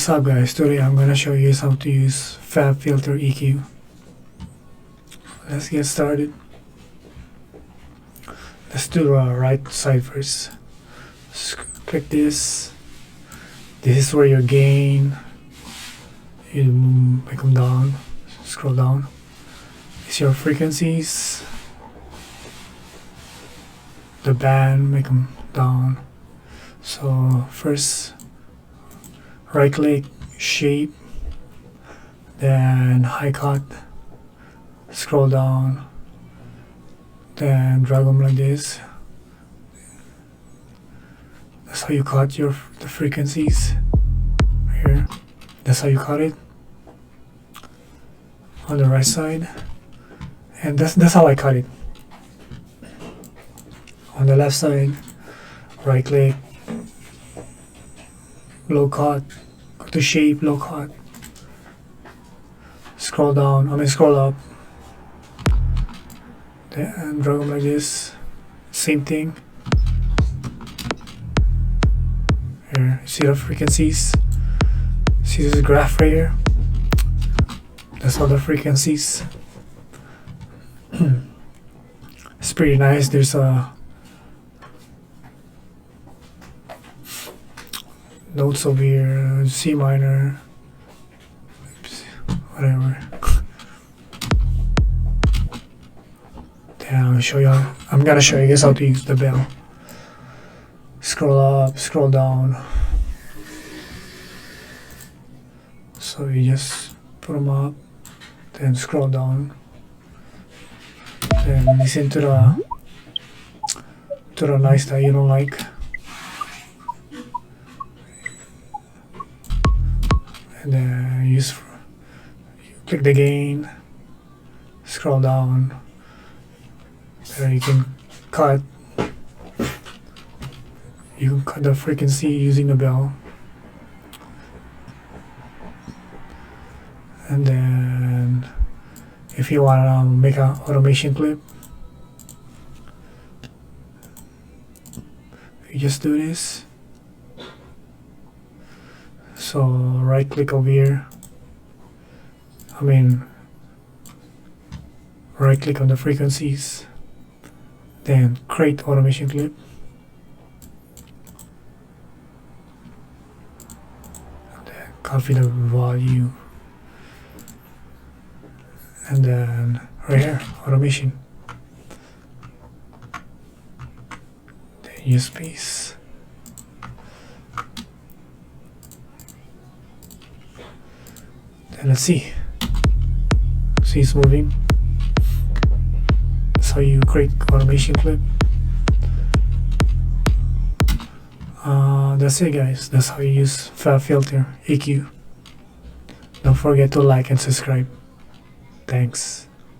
What's up guys, today I'm gonna show you how to use Fabfilter EQ. Let's get started. Let's do the right side first. Just click this. This is where your gain, you make them down, scroll down. It's your frequencies. The band, make them down. So first, right click, shape, then high cut, scroll down, then drag them like this. That's how you cut the frequencies here. That's how you cut it on the right side, and that's how I cut it. On the left side, right click, low cut, go to shape, low cut, scroll down, scroll up, then drag them like this. Same thing. Here, see the frequencies? See this graph right here? That's all the frequencies. It's pretty nice. There's a notes over here, C minor, oops, whatever. Then I'm gonna show you guys how to use the bell. Scroll up, scroll down. So you just put them up, then scroll down, then listen to the noise that you don't like. And then you click the gain, scroll down, there you can cut. You can cut the frequency using the bell. And then if you want to make an automation clip, you just do this. So right click over here, right click on the frequencies, then create automation clip. And then copy the value, and then right here, automation, then use space. And let's see it's moving. That's how you create automation clip. That's it guys, that's how you use Fabfilter EQ. Don't forget to like and subscribe. Thanks.